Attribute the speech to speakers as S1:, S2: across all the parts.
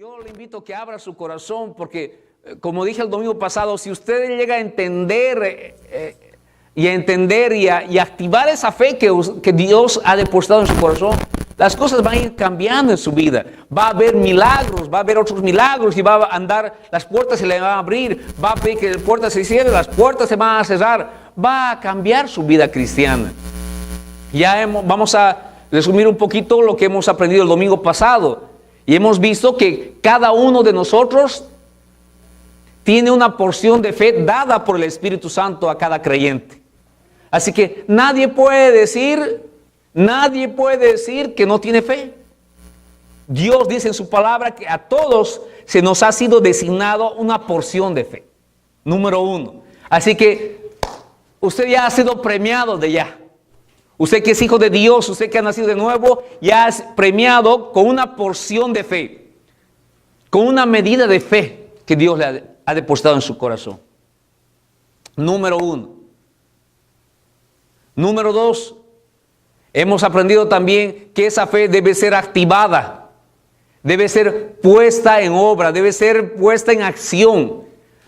S1: Yo le invito a que abra su corazón porque, como dije el domingo pasado, si usted llega a entender y a activar esa fe que Dios ha depositado en su corazón, las cosas van a ir cambiando en su vida. Va a haber milagros, va a haber otros milagros y va a andar, las puertas se le van a abrir, va a pedir que las puertas se cierren, las puertas se van a cerrar. Va a cambiar su vida cristiana. Vamos a resumir un poquito lo que hemos aprendido el domingo pasado. Y hemos visto que cada uno de nosotros tiene una porción de fe dada por el Espíritu Santo a cada creyente. Así que nadie puede decir que no tiene fe. Dios dice en su palabra que a todos se nos ha sido designado una porción de fe. Número 1. Así que usted ya ha sido premiado de ya. Usted que es hijo de Dios, usted que ha nacido de nuevo, ya es premiado con una porción de fe, con una medida de fe que Dios le ha depositado en su corazón. Número 1. Número 2. Hemos aprendido también que esa fe debe ser activada, debe ser puesta en obra, debe ser puesta en acción.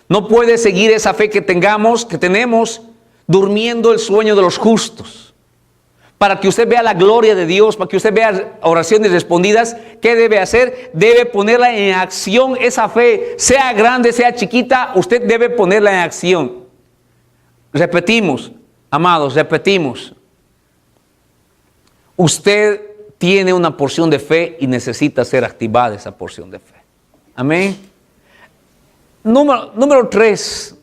S1: No puede seguir esa fe que tenemos, durmiendo el sueño de los justos. Para que usted vea la gloria de Dios, para que usted vea oraciones respondidas, ¿qué debe hacer? Debe ponerla en acción esa fe, sea grande, sea chiquita, usted debe ponerla en acción. Repetimos, amados, repetimos. Usted tiene una porción de fe y necesita ser activada esa porción de fe. Amén. Número 3.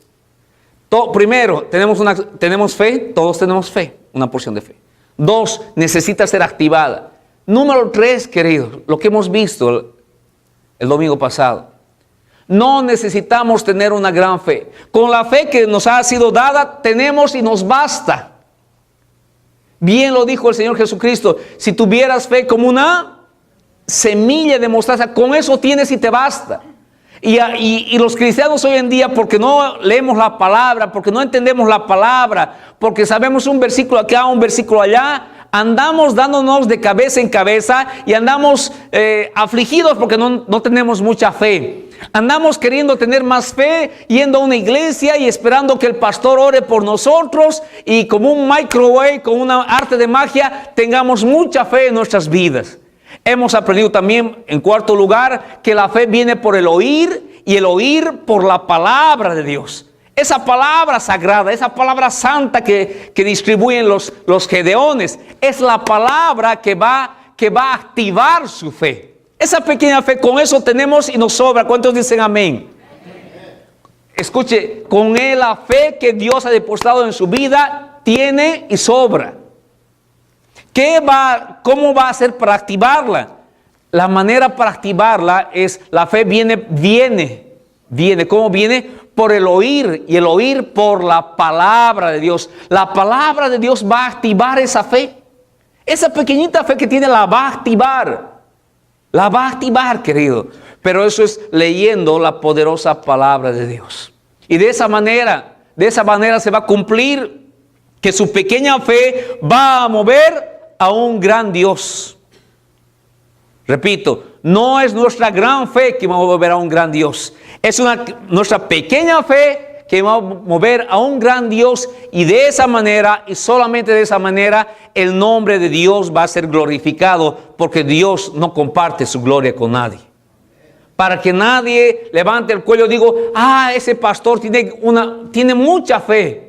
S1: Primero, tenemos fe, todos tenemos fe, una porción de fe. 2, necesita ser activada. Número 3, queridos, lo que hemos visto el domingo pasado. No necesitamos tener una gran fe. Con la fe que nos ha sido dada, tenemos y nos basta. Bien lo dijo el Señor Jesucristo. Si tuvieras fe como una semilla de mostaza, con eso tienes y te basta. Y los cristianos hoy en día, porque no leemos la palabra, porque no entendemos la palabra, porque sabemos un versículo acá, un versículo allá, andamos dándonos de cabeza en cabeza y andamos afligidos porque no tenemos mucha fe. Andamos queriendo tener más fe, yendo a una iglesia y esperando que el pastor ore por nosotros y como un microwave, con una arte de magia, tengamos mucha fe en nuestras vidas. Hemos aprendido también, en cuarto lugar, que la fe viene por el oír y el oír por la palabra de Dios. Esa palabra sagrada, esa palabra santa que distribuyen los gedeones, es la palabra que va a activar su fe. Esa pequeña fe, con eso tenemos y nos sobra. ¿Cuántos dicen amén? Escuche, con la fe que Dios ha depositado en su vida, tiene y sobra. ¿Cómo va a hacer para activarla? La manera para activarla es, la fe viene. ¿Cómo viene? Por el oír, y el oír por la palabra de Dios. La palabra de Dios va a activar esa fe. Esa pequeñita fe que tiene la va a activar. La va a activar, querido. Pero eso es leyendo la poderosa palabra de Dios. Y de esa manera se va a cumplir que su pequeña fe va a mover a un gran Dios. Repito, no es nuestra gran fe que va a mover a un gran Dios. Es nuestra pequeña fe que va a mover a un gran Dios, y de esa manera, y solamente de esa manera, el nombre de Dios va a ser glorificado, porque Dios no comparte su gloria con nadie. Para que nadie levante el cuello y diga, ese pastor tiene mucha fe.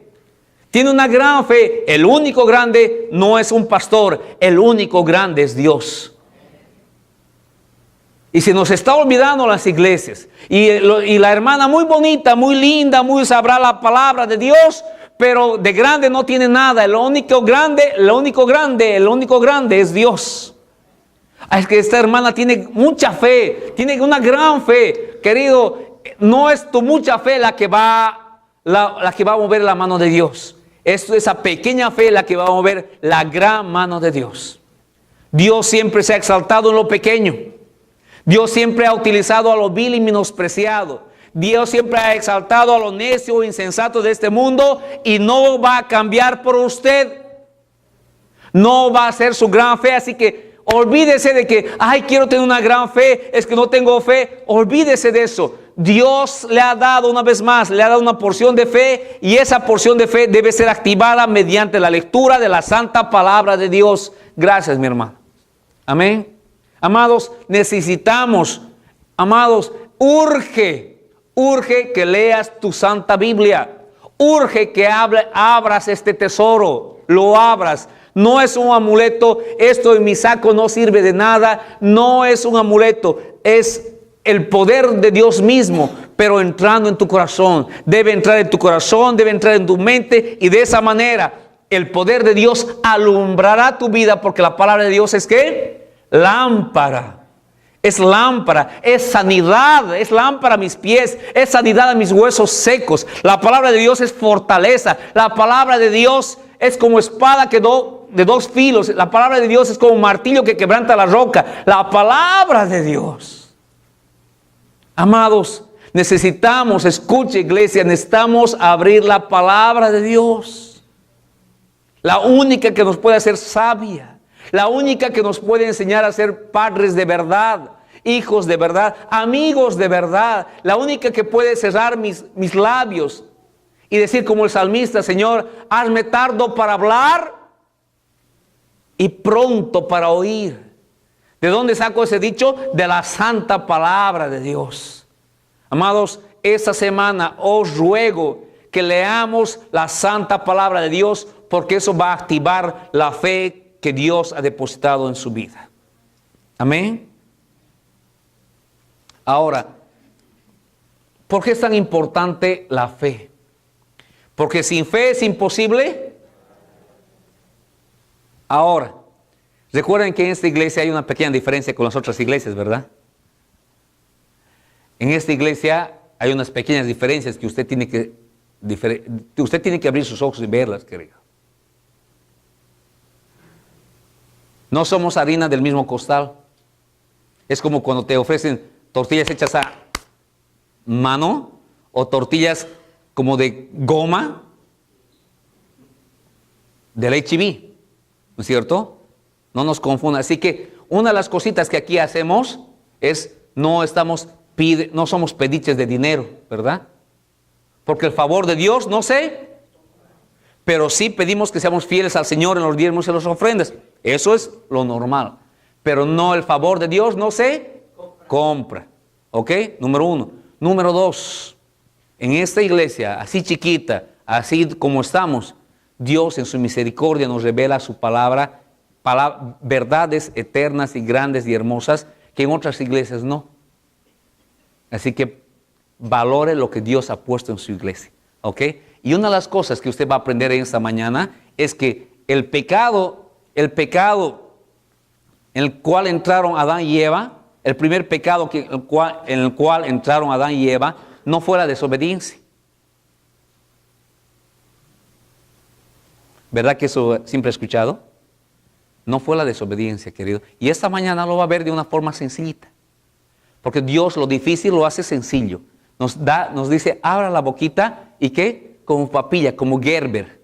S1: Tiene una gran fe. El único grande no es un pastor, el único grande es Dios. Y se nos está olvidando las iglesias. Y la hermana muy bonita, muy linda, muy sabrá la palabra de Dios, pero de grande no tiene nada. El único grande es Dios. Es que esta hermana tiene mucha fe, tiene una gran fe. Querido, no es tu mucha fe la que va a mover la mano de Dios. Esa pequeña fe es la que va a mover la gran mano de Dios. Dios siempre se ha exaltado en lo pequeño. Dios siempre ha utilizado a lo vil y menospreciado. Dios siempre ha exaltado a lo necio e insensato de este mundo, y no va a cambiar por usted. No va a ser su gran fe. Así que Olvídese de que, ay, quiero tener una gran fe, es que no tengo fe. Olvídese de eso. Dios le ha dado una vez más, le ha dado una porción de fe y esa porción de fe debe ser activada mediante la lectura de la santa palabra de Dios. Gracias, mi hermano. Amén. Amados, necesitamos, amados, urge que leas tu santa Biblia. Urge que abras este tesoro, lo abras. No es un amuleto, esto en mi saco no sirve de nada, no es un amuleto, es el poder de Dios mismo, pero entrando en tu corazón. Debe entrar en tu corazón, debe entrar en tu mente y de esa manera el poder de Dios alumbrará tu vida, porque la palabra de Dios es ¿qué? Lámpara. Es lámpara, es sanidad, es lámpara a mis pies, es sanidad a mis huesos secos. La palabra de Dios es fortaleza. La palabra de Dios es como espada de dos filos. La palabra de Dios es como martillo que quebranta la roca. La palabra de Dios. Amados, necesitamos, escuche iglesia, necesitamos abrir la palabra de Dios. La única que nos puede hacer sabia. La única que nos puede enseñar a ser padres de verdad, hijos de verdad, amigos de verdad. La única que puede cerrar mis labios y decir como el salmista, Señor, hazme tardo para hablar y pronto para oír. ¿De dónde saco ese dicho? De la santa palabra de Dios. Amados, esta semana os ruego que leamos la santa palabra de Dios, porque eso va a activar la fe que Dios ha depositado en su vida. Amén. Ahora, ¿por qué es tan importante la fe? Porque sin fe es imposible. Ahora, recuerden que en esta iglesia hay una pequeña diferencia con las otras iglesias, ¿verdad? En esta iglesia hay unas pequeñas diferencias que usted tiene que abrir sus ojos y verlas, querido. No somos harina del mismo costal. Es como cuando te ofrecen tortillas hechas a mano o tortillas como de goma del H-E-B, ¿no es cierto? No nos confundan. Así que una de las cositas que aquí hacemos es no somos pediches de dinero, ¿verdad? Porque el favor de Dios no sé, pero sí pedimos que seamos fieles al Señor en los diezmos y las ofrendas. Eso es lo normal. Pero no, el favor de Dios no se compra. ¿Ok? Número uno. Número dos. En esta iglesia, así chiquita, así como estamos, Dios en su misericordia nos revela su palabra, verdades eternas y grandes y hermosas que en otras iglesias no. Así que valore lo que Dios ha puesto en su iglesia. ¿Ok? Y una de las cosas que usted va a aprender en esta mañana es que el pecado en el cual entraron Adán y Eva, el primer pecado en el cual entraron Adán y Eva, no fue la desobediencia. ¿Verdad que eso siempre he escuchado? No fue la desobediencia, querido. Y esta mañana lo va a ver de una forma sencillita. Porque Dios lo difícil lo hace sencillo. Nos dice, abra la boquita y ¿qué? Como papilla, como Gerber.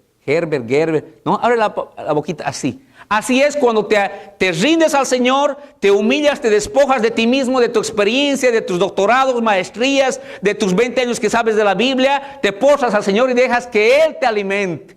S1: No, abre la boquita así. Así es cuando te rindes al Señor, te humillas, te despojas de ti mismo, de tu experiencia, de tus doctorados, maestrías, de tus 20 años que sabes de la Biblia, te postras al Señor y dejas que Él te alimente,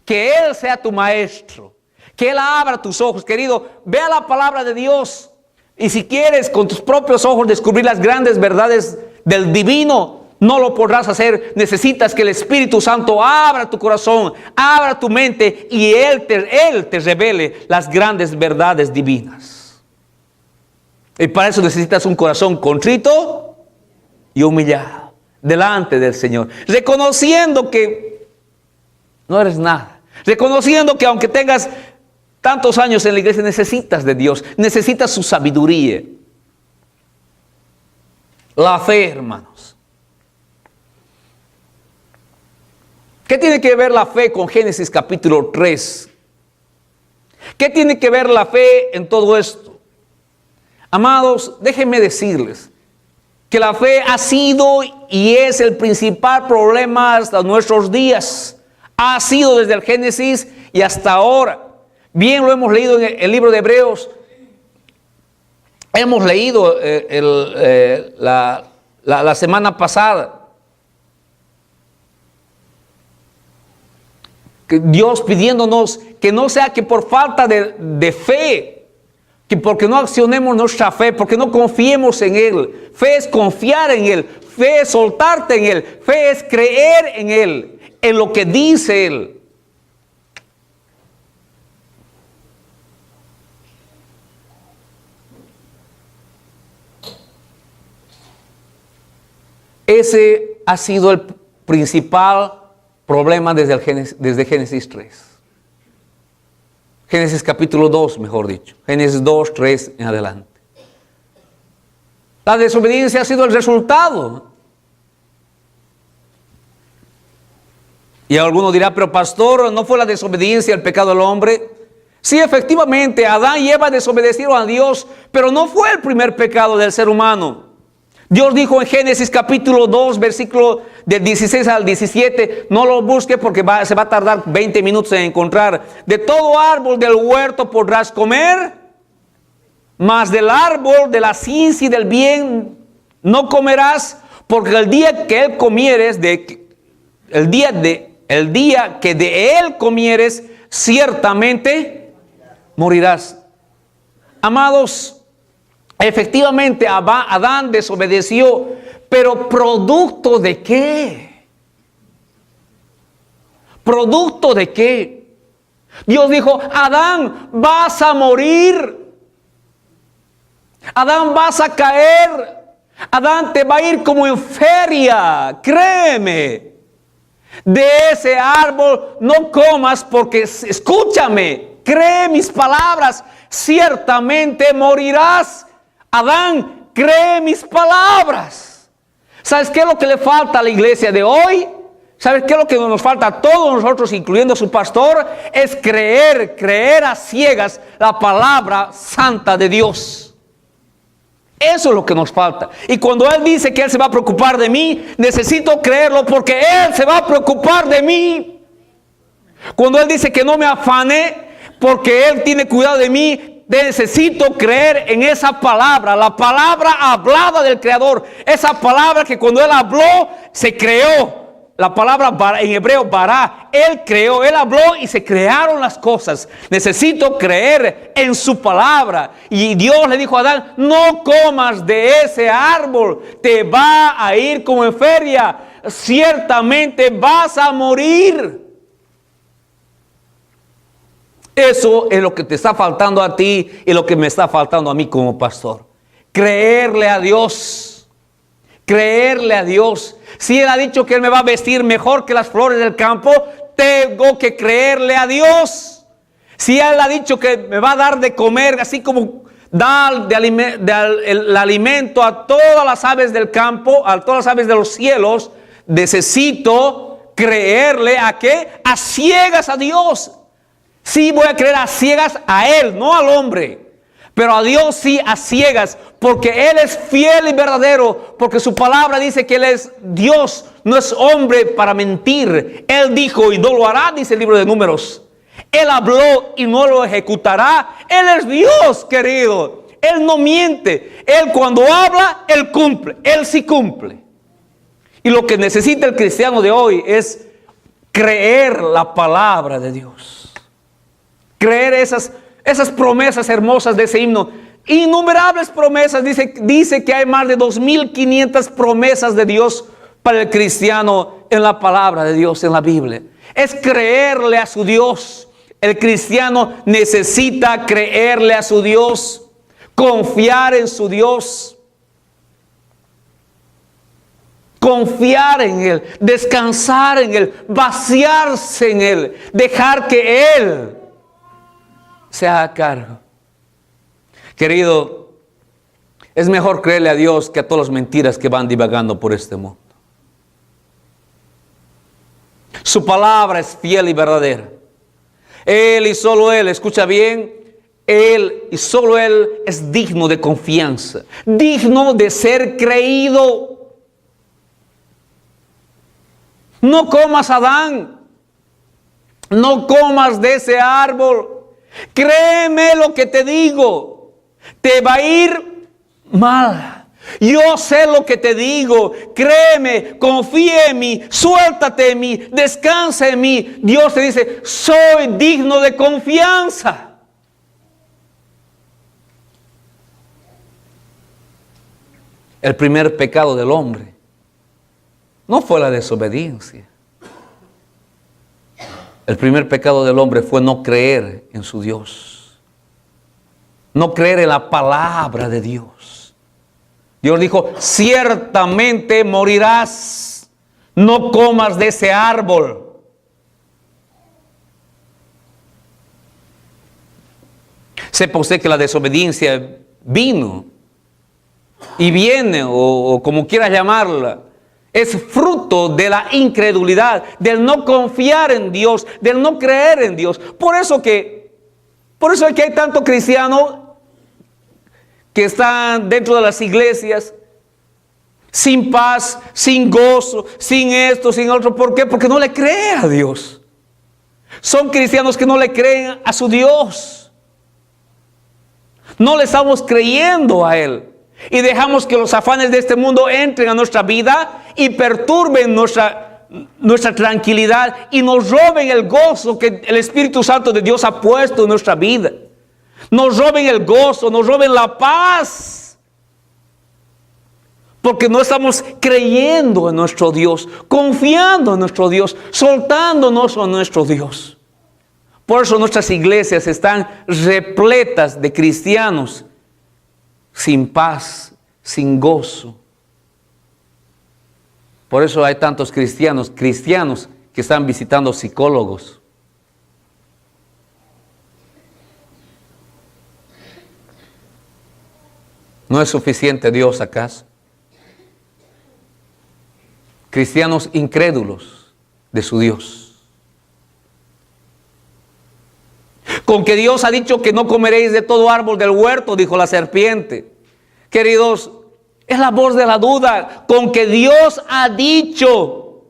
S1: que Él sea tu maestro, que Él abra tus ojos. Querido, vea la palabra de Dios y si quieres con tus propios ojos descubrir las grandes verdades del divino, no lo podrás hacer. Necesitas que el Espíritu Santo abra tu corazón, abra tu mente y Él te revele las grandes verdades divinas. Y para eso necesitas un corazón contrito y humillado delante del Señor, reconociendo que no eres nada, reconociendo que aunque tengas tantos años en la iglesia, necesitas de Dios, necesitas su sabiduría. La fe, hermanos. ¿Qué tiene que ver la fe con Génesis capítulo 3? ¿Qué tiene que ver la fe en todo esto? Amados, déjenme decirles que la fe ha sido y es el principal problema hasta nuestros días. Ha sido desde el Génesis y hasta ahora. Bien lo hemos leído en el libro de Hebreos, hemos leído la semana pasada. Que Dios pidiéndonos que no sea que por falta de fe, que porque no accionemos nuestra fe, porque no confiemos en Él. Fe es confiar en Él, fe es soltarte en Él, fe es creer en Él, en lo que dice Él. Ese ha sido el principal problema desde Génesis 3. Génesis capítulo 2, mejor dicho. Génesis 2, 3 en adelante. La desobediencia ha sido el resultado. Y alguno dirá, pero pastor, ¿no fue la desobediencia el pecado del hombre? Sí, efectivamente, Adán y Eva desobedecieron a Dios, pero no fue el primer pecado del ser humano. Dios dijo en Génesis capítulo 2, versículo del 16 al 17, no lo busque porque se va a tardar 20 minutos en encontrar. De todo árbol del huerto podrás comer, mas del árbol de la ciencia y del bien no comerás, porque el día que él comieres, el día que de él comieres, ciertamente morirás. Amados, efectivamente, Adán desobedeció, pero ¿producto de qué? ¿Producto de qué? Dios dijo, Adán, vas a morir. Adán, vas a caer. Adán, te va a ir como en feria. Créeme. De ese árbol no comas porque, escúchame, cree mis palabras, ciertamente morirás. Adán, cree mis palabras. ¿Sabes qué es lo que le falta a la iglesia de hoy? ¿Sabes qué es lo que nos falta a todos nosotros, incluyendo a su pastor? Es creer a ciegas la palabra santa de Dios. Eso es lo que nos falta. Y cuando Él dice que Él se va a preocupar de mí, necesito creerlo porque Él se va a preocupar de mí. Cuando Él dice que no me afane porque Él tiene cuidado de mí, necesito creer en esa palabra, la palabra hablada del Creador, esa palabra que cuando Él habló, se creó. La palabra en hebreo bará, Él creó, Él habló y se crearon las cosas. Necesito creer en su palabra. Y Dios le dijo a Adán, no comas de ese árbol, te va a ir como en feria, ciertamente vas a morir. Eso es lo que te está faltando a ti y lo que me está faltando a mí como pastor. Creerle a Dios. Creerle a Dios. Si Él ha dicho que Él me va a vestir mejor que las flores del campo, tengo que creerle a Dios. Si Él ha dicho que me va a dar de comer, así como da el alimento a todas las aves del campo, a todas las aves de los cielos, necesito creerle a ¿qué? A ciegas a Dios. Sí voy a creer a ciegas a Él, no al hombre. Pero a Dios sí a ciegas, porque Él es fiel y verdadero, porque su palabra dice que Él es Dios, no es hombre para mentir. Él dijo y no lo hará, dice el libro de Números. Él habló y no lo ejecutará. Él es Dios, querido. Él no miente. Él cuando habla, Él cumple. Él sí cumple. Y lo que necesita el cristiano de hoy es creer la palabra de Dios. Creer esas promesas hermosas de ese himno. Innumerables promesas. Dice que hay más de 2.500 promesas de Dios para el cristiano en la palabra de Dios, en la Biblia. Es creerle a su Dios. El cristiano necesita creerle a su Dios, confiar en su Dios, confiar en Él, descansar en Él, vaciarse en Él, dejar que Él se haga cargo. Querido, es mejor creerle a Dios que a todas las mentiras que van divagando por este mundo. Su palabra es fiel y verdadera. Él y solo Él, escucha bien, Él y solo Él es digno de confianza, digno de ser creído. No comas, Adán, no comas de ese árbol. Créeme lo que te digo, te va a ir mal. Yo sé lo que te digo, créeme, confía en mí, suéltate en mí, descansa en mí. Dios te dice, soy digno de confianza. El primer pecado del hombre no fue la desobediencia. El primer pecado del hombre fue no creer en su Dios, no creer en la palabra de Dios. Dios dijo, ciertamente morirás, no comas de ese árbol. Sepa usted que la desobediencia vino y viene, o como quiera llamarla, es fruto de la incredulidad, del no confiar en Dios, del no creer en Dios. Por eso es que hay tanto cristiano que están dentro de las iglesias sin paz, sin gozo, sin esto, sin otro. ¿Por qué? Porque no le creen a Dios. Son cristianos que no le creen a su Dios. No le estamos creyendo a Él. Y dejamos que los afanes de este mundo entren a nuestra vida y perturben nuestra tranquilidad y nos roben el gozo que el Espíritu Santo de Dios ha puesto en nuestra vida. Nos roben el gozo, nos roben la paz. Porque no estamos creyendo en nuestro Dios, confiando en nuestro Dios, soltándonos a nuestro Dios. Por eso nuestras iglesias están repletas de cristianos sin paz, sin gozo. Por eso hay tantos cristianos que están visitando psicólogos. ¿No es suficiente Dios acaso? Cristianos incrédulos de su Dios. Con que Dios ha dicho que no comeréis de todo árbol del huerto, dijo la serpiente. Queridos, es la voz de la duda. Con que Dios ha dicho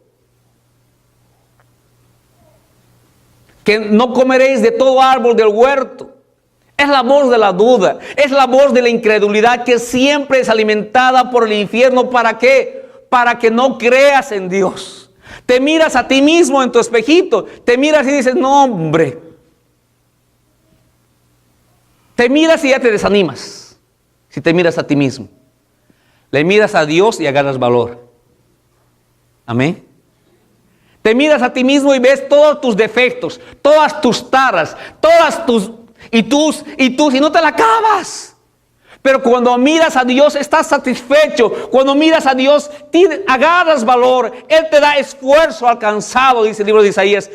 S1: que no comeréis de todo árbol del huerto. Es la voz de la duda, es la voz de la incredulidad que siempre es alimentada por el infierno. ¿Para qué? Para que no creas en Dios. Te miras a ti mismo en tu espejito, te miras y dices, no hombre. Te miras y ya te desanimas. Si te miras a ti mismo. Le miras a Dios y agarras valor. Amén. Te miras a ti mismo y ves todos tus defectos, todas tus taras, todas tus... Y no te la acabas. Pero cuando miras a Dios estás satisfecho. Cuando miras a Dios agarras valor. Él te da esfuerzo alcanzado, dice el libro de Isaías.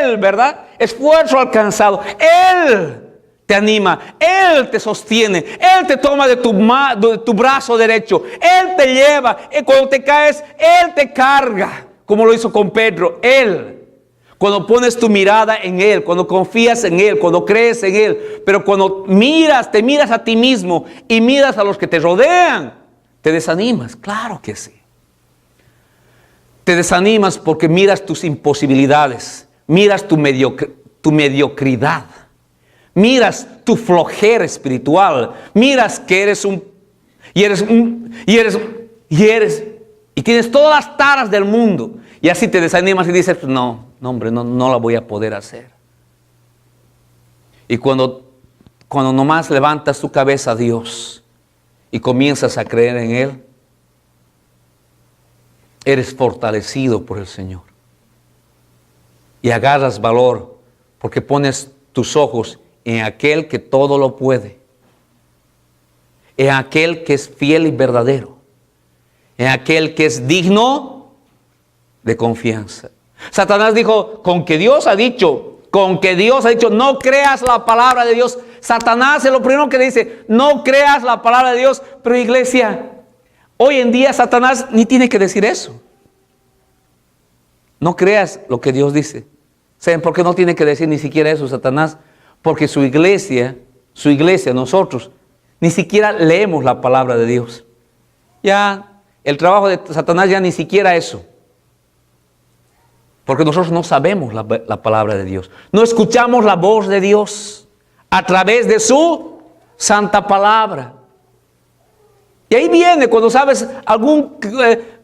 S1: Él, ¿verdad? Esfuerzo alcanzado. Él te anima. Él te sostiene. Él te toma de tu brazo derecho. Él te lleva. Cuando te caes, Él te carga. Como lo hizo con Pedro. Él. Cuando pones tu mirada en Él, cuando confías en Él, cuando crees en Él, pero cuando te miras a ti mismo y miras a los que te rodean, te desanimas, claro que sí. Te desanimas porque miras tus imposibilidades, miras tu mediocridad, miras tu flojera espiritual, miras que eres y tienes todas las taras del mundo. Y así te desanimas y dices, no hombre, no la voy a poder hacer. Y cuando nomás levantas tu cabeza a Dios y comienzas a creer en Él, eres fortalecido por el Señor. Y agarras valor porque pones tus ojos en aquel que todo lo puede. En aquel que es fiel y verdadero. En aquel que es digno de confianza. Satanás dijo, con que Dios ha dicho, no creas la palabra de Dios. Satanás es lo primero que dice, no creas la palabra de Dios. Pero iglesia, hoy en día Satanás ni tiene que decir eso. No creas lo que Dios dice. ¿Saben por qué no tiene que decir ni siquiera eso Satanás? Porque su iglesia, nosotros, ni siquiera leemos la palabra de Dios. Ya, el trabajo de Satanás ya ni siquiera eso. Porque nosotros no sabemos la palabra de Dios. No escuchamos la voz de Dios a través de su santa palabra. Y ahí viene cuando sabes algún,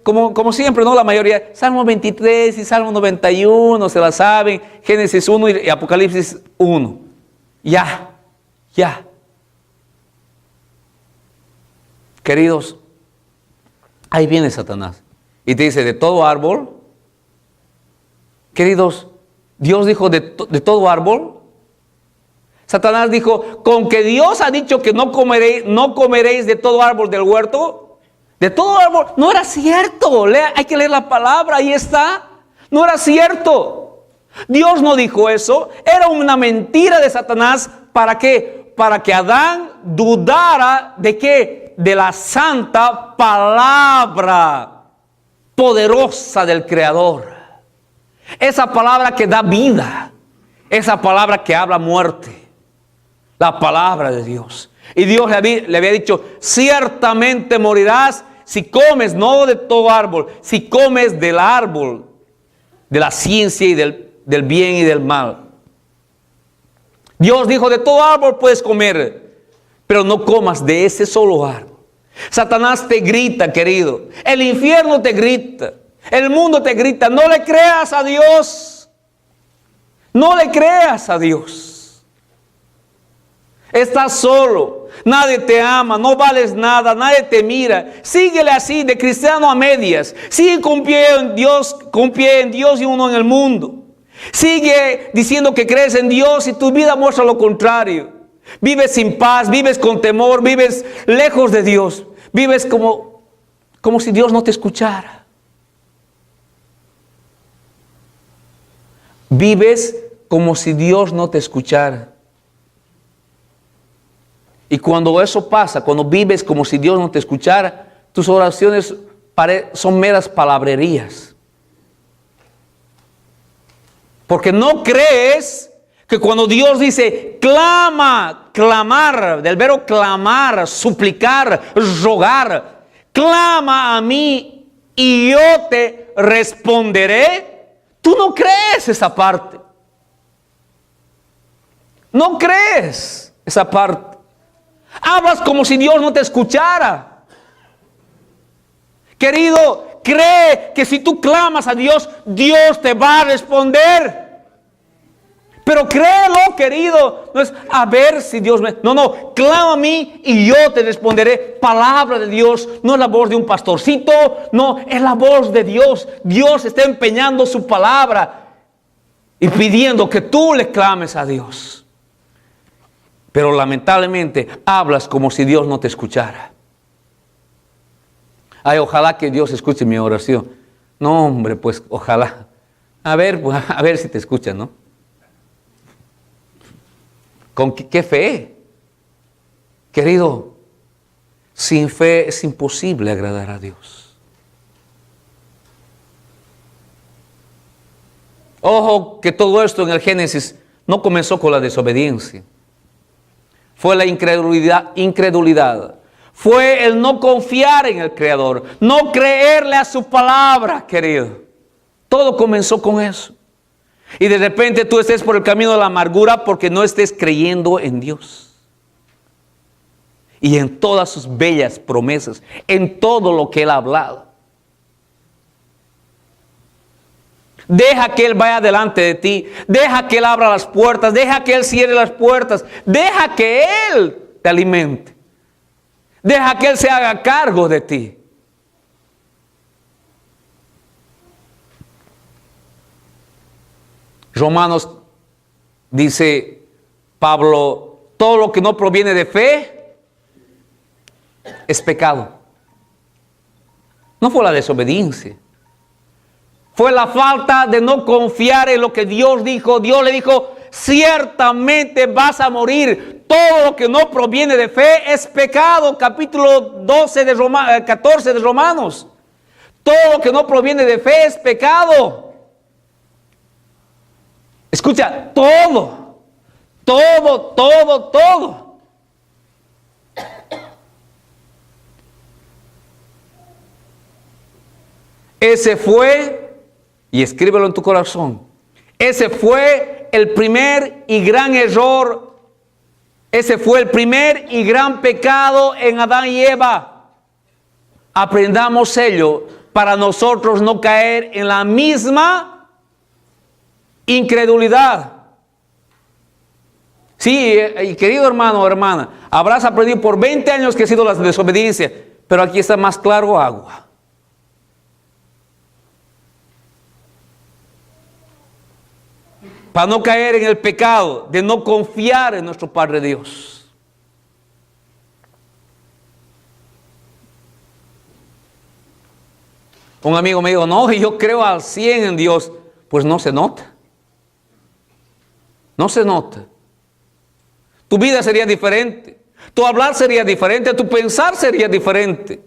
S1: como siempre, ¿no? La mayoría, Salmo 23 y Salmo 91 se la saben, Génesis 1 y Apocalipsis 1. Ya. Queridos, ahí viene Satanás y te dice, de todo árbol, queridos, Dios dijo de todo árbol. Satanás dijo, con que Dios ha dicho que no comeréis de todo árbol del huerto, de todo árbol, no era cierto. Hay que leer la palabra, ahí está. No era cierto. Dios no dijo eso. Era una mentira de Satanás. ¿Para qué? Para que Adán dudara de qué? De la santa palabra poderosa del Creador. Esa palabra que da vida. Esa palabra que habla muerte. La palabra de Dios. Y Dios le había dicho, ciertamente morirás si comes, no de todo árbol, si comes del árbol de la ciencia y del bien y del mal. Dios dijo, de todo árbol puedes comer, pero no comas de ese solo árbol. Satanás te grita, querido. El infierno te grita. El mundo te grita. No le creas a Dios. No le creas a Dios. Estás solo, nadie te ama, no vales nada, nadie te mira. Síguele así, de cristiano a medias. Sigue con pie en Dios y uno en el mundo. Sigue diciendo que crees en Dios y tu vida muestra lo contrario. Vives sin paz, vives con temor, vives lejos de Dios. Vives como si Dios no te escuchara. Vives como si Dios no te escuchara. Y cuando eso pasa, cuando vives como si Dios no te escuchara, tus oraciones son meras palabrerías. Porque no crees que cuando Dios dice, clama, clamar, del verbo clamar, suplicar, rogar, clama a mí y yo te responderé, tú no crees esa parte. No crees esa parte. Hablas como si Dios no te escuchara. Querido, cree que si tú clamas a Dios, Dios te va a responder. Pero créelo, querido. No es a ver si Dios me... No, clama a mí y yo te responderé. Palabra de Dios, no es la voz de un pastorcito. No, es la voz de Dios. Dios está empeñando su palabra y pidiendo que tú le clames a Dios. Pero lamentablemente hablas como si Dios no te escuchara. Ay, ojalá que Dios escuche mi oración. No, hombre, pues ojalá. A ver si te escucha, ¿no? ¿Con qué fe? Querido, sin fe es imposible agradar a Dios. Ojo que todo esto en el Génesis no comenzó con la desobediencia. Fue la incredulidad. Fue el no confiar en el Creador. No creerle a su palabra, querido. Todo comenzó con eso. Y de repente tú estés por el camino de la amargura porque no estés creyendo en Dios. Y en todas sus bellas promesas. En todo lo que Él ha hablado. Deja que Él vaya delante de ti. Deja que Él abra las puertas. Deja que Él cierre las puertas. Deja que Él te alimente. Deja que Él se haga cargo de ti. Romanos dice Pablo, todo lo que no proviene de fe es pecado. No fue la desobediencia. Fue la falta de no confiar en lo que Dios dijo. Dios le dijo, ciertamente vas a morir. Todo lo que no proviene de fe es pecado. Capítulo 14 de Romanos. Todo lo que no proviene de fe es pecado. Escucha, todo. Ese fue... Y escríbelo en tu corazón. Ese fue el primer y gran error. Ese fue el primer y gran pecado en Adán y Eva. aprendamos ello para nosotros no caer en la misma incredulidad. Sí, querido hermano o hermana, habrás aprendido por 20 años que ha sido la desobediencia, pero aquí está más claro agua. Para no caer en el pecado de no confiar en nuestro Padre Dios. Un amigo me dijo, no, yo creo al 100 en Dios. Pues no se nota. No se nota. Tu vida sería diferente. Tu hablar sería diferente. Tu pensar sería diferente.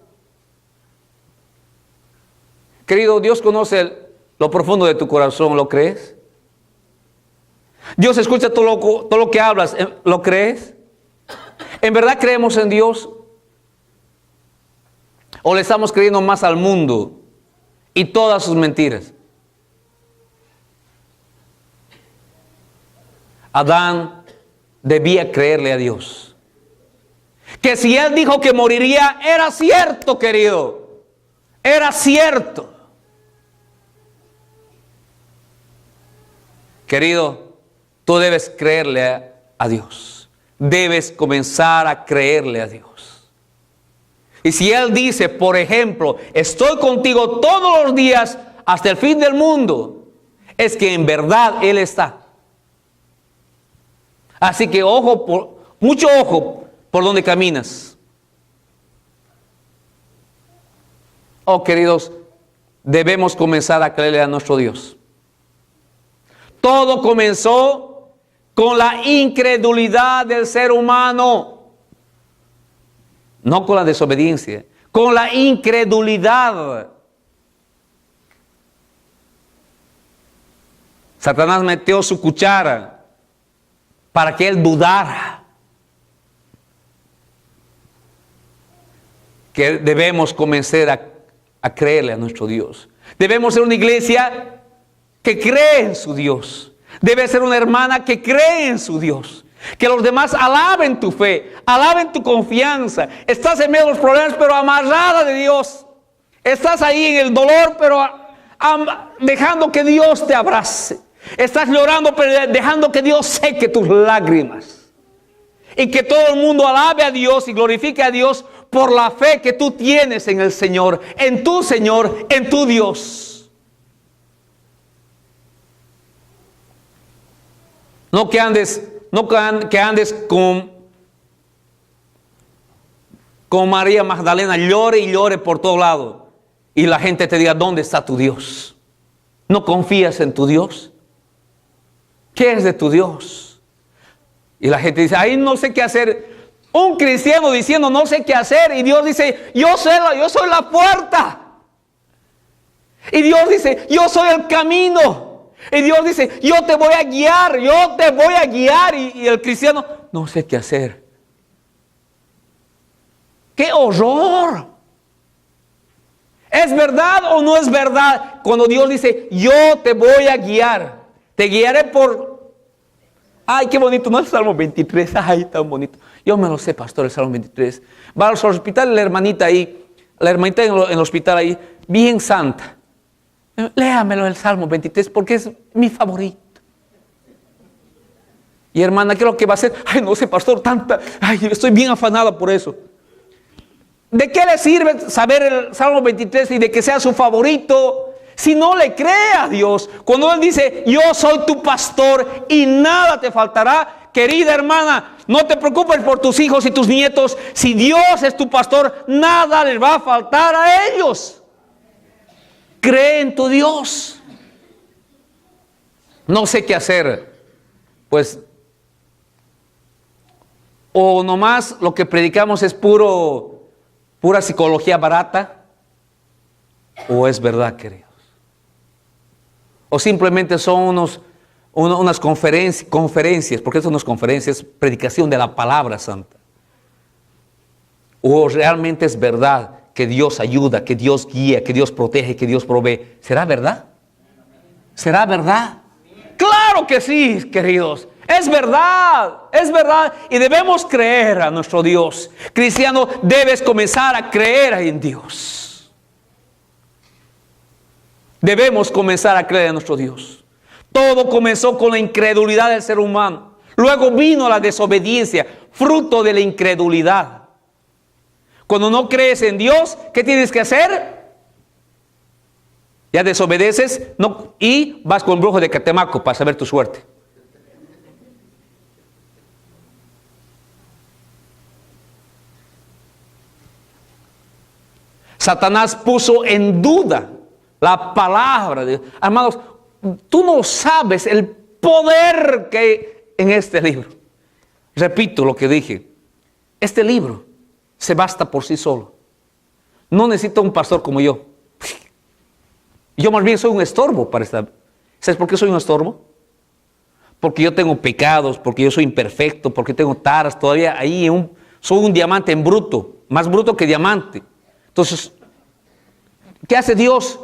S1: Querido, Dios conoce lo profundo de tu corazón. ¿Lo crees? Dios escucha todo lo que hablas. ¿Lo crees? ¿En verdad creemos en Dios? ¿O le estamos creyendo más al mundo y todas sus mentiras? Adán debía creerle a Dios. Que si él dijo que moriría, era cierto, querido. Era cierto. Querido, tú debes creerle a Dios. Debes comenzar a creerle a Dios. Y si Él dice, por ejemplo, estoy contigo todos los días hasta el fin del mundo, es que en verdad Él está. Así que mucho ojo por donde caminas. Oh, queridos, debemos comenzar a creerle a nuestro Dios. Todo comenzó con la incredulidad del ser humano. No con la desobediencia, con la incredulidad. Satanás metió su cuchara para que él dudara. Que debemos comenzar a creerle a nuestro Dios. Debemos ser una iglesia que cree en su Dios. Debe ser una hermana que cree en su Dios. Que los demás alaben tu fe, alaben tu confianza. Estás en medio de los problemas, pero amarrada de Dios. Estás ahí en el dolor, pero dejando que Dios te abrace. Estás llorando, pero dejando que Dios seque tus lágrimas. Y que todo el mundo alabe a Dios y glorifique a Dios por la fe que tú tienes en el Señor, en tu Dios. No que andes con María Magdalena, llore y llore por todo lado. Y la gente te diga, ¿dónde está tu Dios? ¿No confías en tu Dios? ¿Qué es de tu Dios? Y la gente dice, ahí no sé qué hacer. Un cristiano diciendo, no sé qué hacer. Y Dios dice, yo soy la puerta. Y Dios dice, yo soy el camino. Y Dios dice, yo te voy a guiar. Y el cristiano, no sé qué hacer. ¡Qué horror! ¿Es verdad o no es verdad? Cuando Dios dice, yo te voy a guiar. Te guiaré por... Ay, qué bonito, ¿no? El Salmo 23. Ay, tan bonito. Yo me lo sé, pastor, el Salmo 23. Va al hospital la hermanita en el hospital ahí, bien santa. Léamelo el Salmo 23 porque es mi favorito. Y hermana, ¿qué es lo que va a hacer? Ay, no sé, pastor, estoy bien afanada por eso. ¿De qué le sirve saber el Salmo 23 y de que sea su favorito si no le cree a Dios? Cuando Él dice, yo soy tu pastor y nada te faltará. Querida hermana, no te preocupes por tus hijos y tus nietos. Si Dios es tu pastor, nada les va a faltar a ellos. Cree en tu Dios. No sé qué hacer. Pues, o nomás lo que predicamos es pura psicología barata, o es verdad, queridos. O simplemente son unas conferencias, porque eso no es conferencia, es predicación de la palabra santa. O realmente es verdad que Dios ayuda, que Dios guía, que Dios protege, que Dios provee. ¿Será verdad? ¿Será verdad? Claro que sí, queridos. Es verdad y debemos creer a nuestro Dios. Cristiano, debes comenzar a creer en Dios. Debemos comenzar a creer en nuestro Dios. Todo comenzó con la incredulidad del ser humano. Luego vino la desobediencia, fruto de la incredulidad. Cuando no crees en Dios, ¿qué tienes que hacer? Ya desobedeces y vas con el brujo de Catemaco para saber tu suerte. Satanás puso en duda la palabra de Dios. Hermanos, tú no sabes el poder que hay en este libro. Repito lo que dije. Este libro se basta por sí solo. No necesita un pastor como yo. Yo más bien soy un estorbo para esta. ¿Sabes por qué soy un estorbo? Porque yo tengo pecados, porque yo soy imperfecto, porque tengo taras todavía ahí. Soy un diamante en bruto, más bruto que diamante. Entonces, ¿qué hace Dios?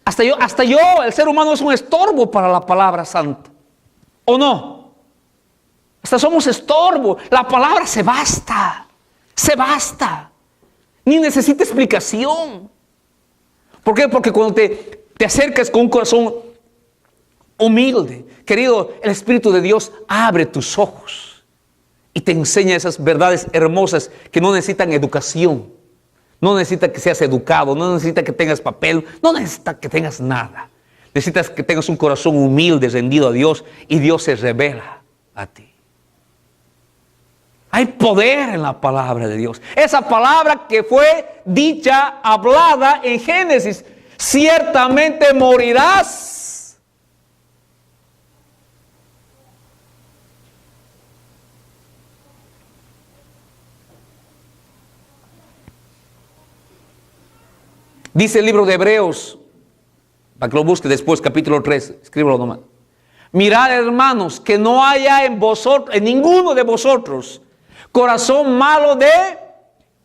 S1: Hasta yo, el ser humano es un estorbo para la palabra santa. ¿O no? Hasta somos estorbo. La palabra se basta. Se basta. Ni necesita explicación. ¿Por qué? Porque cuando te acercas con un corazón humilde, querido, el Espíritu de Dios abre tus ojos y te enseña esas verdades hermosas que no necesitan educación. No necesita que seas educado, no necesita que tengas papel, no necesita que tengas nada. Necesitas que tengas un corazón humilde, rendido a Dios, y Dios se revela a ti. Hay poder en la palabra de Dios. Esa palabra que fue dicha, hablada en Génesis. Ciertamente morirás. Dice el libro de Hebreos, para que lo busque después, capítulo 3, escríbelo nomás. Mirad, hermanos, que no haya en vosotros, en ninguno de vosotros, corazón malo de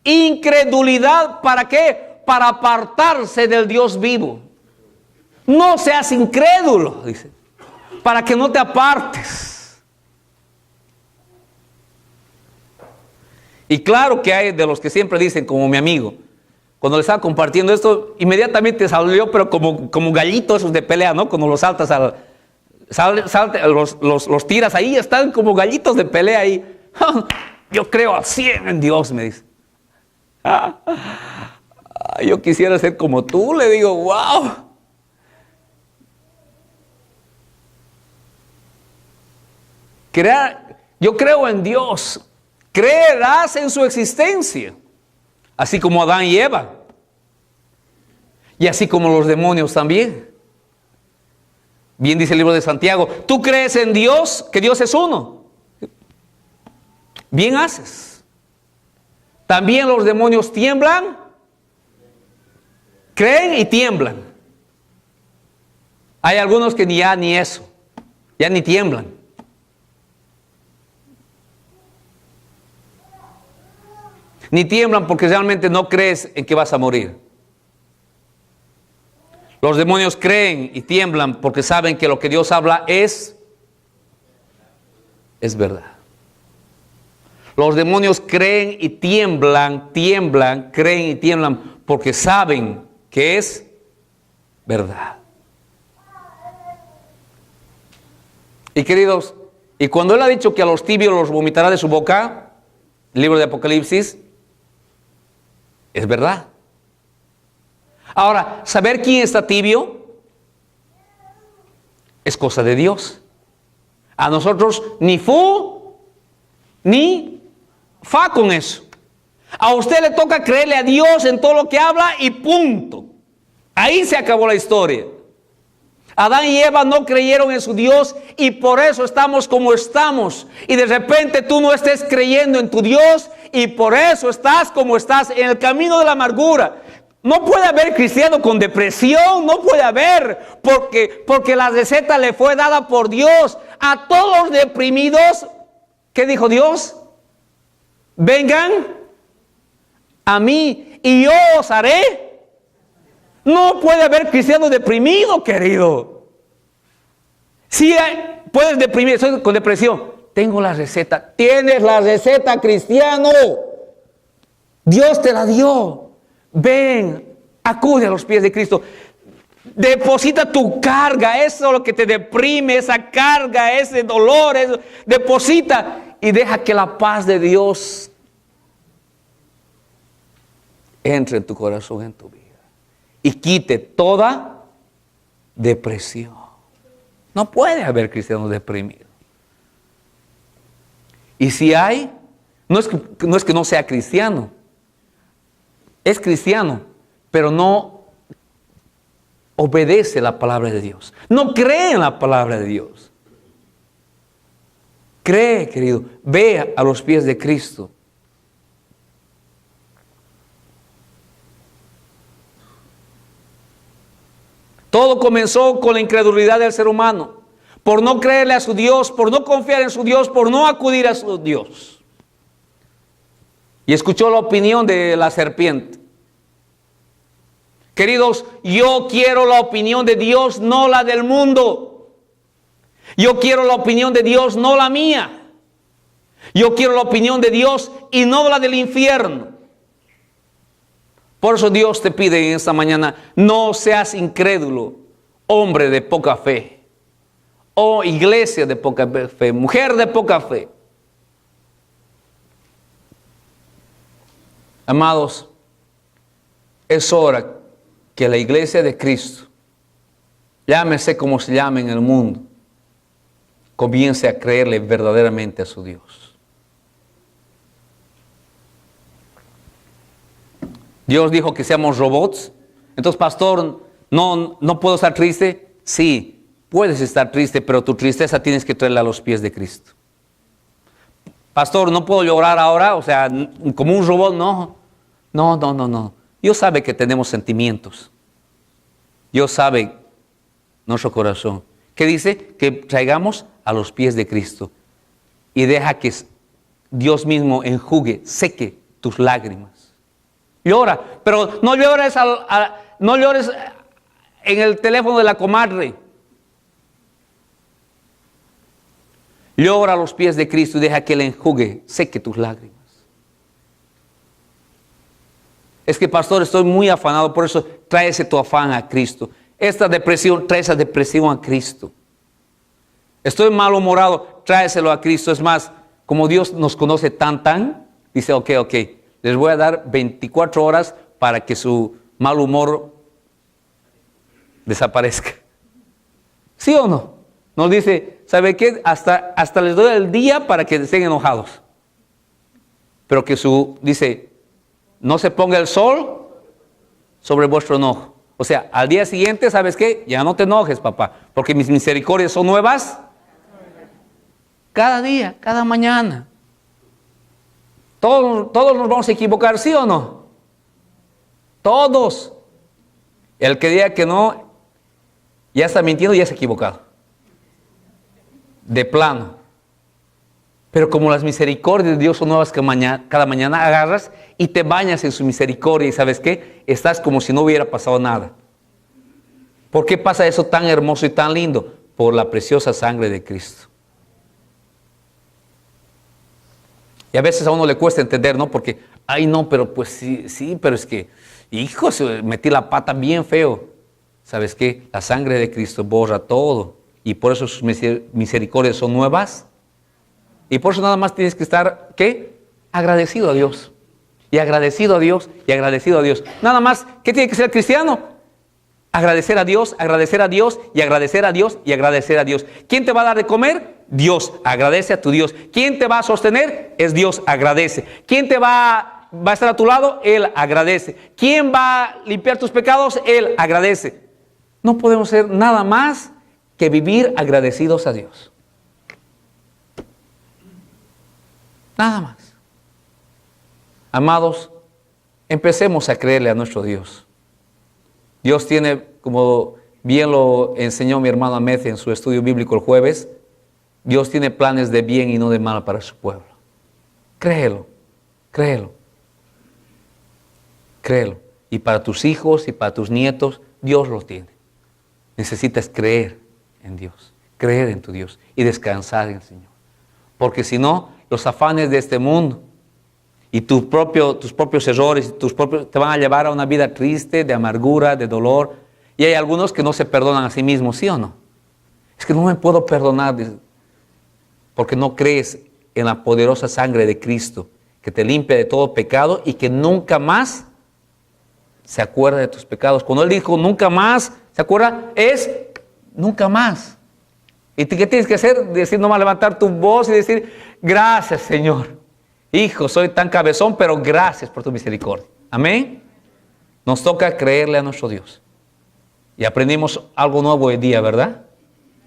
S1: incredulidad. ¿Para qué? Para apartarse del Dios vivo. No seas incrédulo, dice, para que no te apartes. Y claro que hay de los que siempre dicen, como mi amigo, cuando le estaba compartiendo esto, inmediatamente salió, pero como gallito esos de pelea, ¿no? Cuando los saltas los tiras ahí, están como gallitos de pelea ahí. Yo creo al 100 en Dios, me dice. Yo quisiera ser como tú, le digo, wow. Yo creo en Dios. Creerás en su existencia. Así como Adán y Eva. Y así como los demonios también. Bien dice el libro de Santiago. ¿Tú crees en Dios? Que Dios es uno. Bien haces. También los demonios tiemblan. Creen y tiemblan. Hay algunos que ni eso. Ya ni tiemblan. Ni tiemblan porque realmente no crees en que vas a morir. Los demonios creen y tiemblan porque saben que lo que Dios habla es verdad. Los demonios creen y tiemblan, creen y tiemblan porque saben que es verdad. Y queridos, y cuando Él ha dicho que a los tibios los vomitará de su boca, el libro de Apocalipsis, es verdad. Ahora, saber quién está tibio es cosa de Dios. A nosotros ni fu ni fa con eso. A usted le toca creerle a Dios en todo lo que habla y punto. Ahí se acabó la historia. Adán y Eva no creyeron en su Dios y por eso estamos como estamos. Y de repente tú no estés creyendo en tu Dios y por eso estás como estás, en el camino de la amargura. No puede haber cristiano con depresión, no puede haber, porque la receta le fue dada por Dios. A todos los deprimidos, ¿qué dijo Dios? Vengan a mí y yo os haré. No puede haber cristiano deprimido, querido. Si puedes deprimir, estoy con depresión, tengo la receta. Tienes la receta, cristiano. Dios te la dio. Ven, acude a los pies de Cristo. Deposita tu carga, eso es lo que te deprime, esa carga, ese dolor, eso. Deposita y deja que la paz de Dios entre en tu corazón, en tu vida. Y quite toda depresión. No puede haber cristianos deprimidos. Y si hay, no es que no sea cristiano. Es cristiano, pero no obedece la palabra de Dios. No cree en la palabra de Dios. Cree, querido, ve a los pies de Cristo. Todo comenzó con la incredulidad del ser humano, por no creerle a su Dios, por no confiar en su Dios, por no acudir a su Dios. Y escuchó la opinión de la serpiente. Queridos, yo quiero la opinión de Dios, no la del mundo. Yo quiero la opinión de Dios, no la mía. Yo quiero la opinión de Dios y no la del infierno. Por eso Dios te pide en esta mañana, no seas incrédulo, hombre de poca fe, o iglesia de poca fe, mujer de poca fe. Amados, es hora que la iglesia de Cristo, llámese como se llame en el mundo, comience a creerle verdaderamente a su Dios. Dios dijo que seamos robots. Entonces, pastor, ¿no puedo estar triste? Sí, puedes estar triste, pero tu tristeza tienes que traerla a los pies de Cristo. Pastor, ¿no puedo llorar ahora? O sea, como un robot, no. No. Dios sabe que tenemos sentimientos. Dios sabe nuestro corazón. ¿Qué dice? Que traigamos a los pies de Cristo y deja que Dios mismo enjugue, seque tus lágrimas. Llora, pero no llores, no llores en el teléfono de la comadre. Llora a los pies de Cristo y deja que Él enjugue, seque tus lágrimas. Es que, pastor, estoy muy afanado, por eso tráese tu afán a Cristo. Esta depresión, trae esa depresión a Cristo. Estoy malhumorado, tráeselo a Cristo. Es más, como Dios nos conoce tan, dice, ok, les voy a dar 24 horas para que su mal humor desaparezca. ¿Sí o no? Nos dice, ¿sabe qué? Hasta les doy el día para que estén enojados. Pero que dice, no se ponga el sol sobre vuestro enojo. O sea, al día siguiente, ¿sabes qué? Ya no te enojes, papá, porque mis misericordias son nuevas cada día, cada mañana. Todos nos vamos a equivocar, ¿sí o no? Todos. El que diga que no, ya está mintiendo, ya se ha equivocado. De plano. Pero como las misericordias de Dios son nuevas cada mañana, agarras y te bañas en su misericordia. ¿Y sabes qué? Estás como si no hubiera pasado nada. ¿Por qué pasa eso tan hermoso y tan lindo? Por la preciosa sangre de Cristo. Y a veces a uno le cuesta entender, ¿no? Porque, ay no, pero pues sí, pero es que, hijo, metí la pata bien feo. ¿Sabes qué? La sangre de Cristo borra todo. Y por eso sus misericordias son nuevas. Y por eso nada más tienes que estar, ¿qué? Agradecido a Dios. Y agradecido a Dios, y agradecido a Dios. Nada más, ¿qué tiene que ser el cristiano? Agradecer a Dios, agradecer a Dios, y agradecer a Dios, y agradecer a Dios. ¿Quién te va a dar de comer? Dios. Agradece a tu Dios. ¿Quién te va a sostener? Es Dios. Agradece. ¿Quién te va a estar a tu lado? Él agradece. ¿Quién va a limpiar tus pecados? Él agradece. No podemos hacer nada más que vivir agradecidos a Dios. Nada más. Amados, empecemos a creerle a nuestro Dios. Dios tiene, como bien lo enseñó mi hermano Ahmed en su estudio bíblico el jueves, Dios tiene planes de bien y no de mal para su pueblo. Créelo, créelo, créelo. Y para tus hijos y para tus nietos, Dios lo tiene. Necesitas creer en Dios, creer en tu Dios y descansar en el Señor. Porque si no, los afanes de este mundo y tus propios errores, te van a llevar a una vida triste, de amargura, de dolor. Y hay algunos que no se perdonan a sí mismos, ¿sí o no? Es que no me puedo perdonar porque no crees en la poderosa sangre de Cristo, que te limpia de todo pecado y que nunca más se acuerda de tus pecados. Cuando Él dijo nunca más, ¿se acuerda? Es nunca más. ¿Y qué tienes que hacer? Decir nomás, levantar tu voz y decir, gracias, Señor. Hijo, soy tan cabezón, pero gracias por tu misericordia. Amén. Nos toca creerle a nuestro Dios. Y aprendimos algo nuevo hoy día, ¿verdad?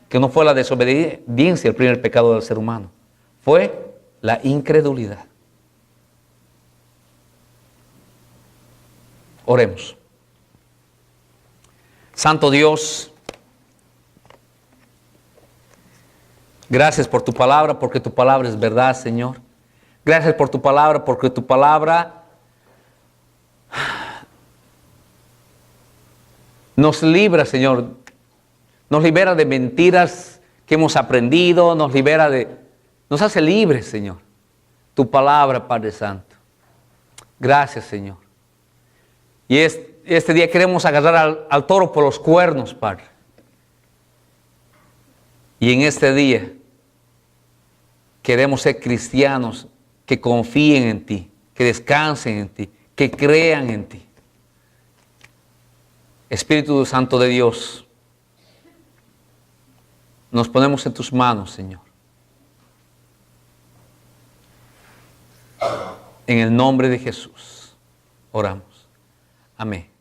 S1: Que no fue la desobediencia el primer pecado del ser humano. Fue la incredulidad. Oremos. Santo Dios, gracias por tu palabra, porque tu palabra es verdad, Señor. Gracias por tu palabra, porque tu palabra nos libra, Señor. Nos libera de mentiras que hemos aprendido, nos hace libres, Señor. Tu palabra, Padre Santo. Gracias, Señor. Y este día queremos agarrar al toro por los cuernos, Padre. Y en este día queremos ser cristianos que confíen en ti, que descansen en ti, que crean en ti. Espíritu Santo de Dios, nos ponemos en tus manos, Señor. En el nombre de Jesús oramos. Amén.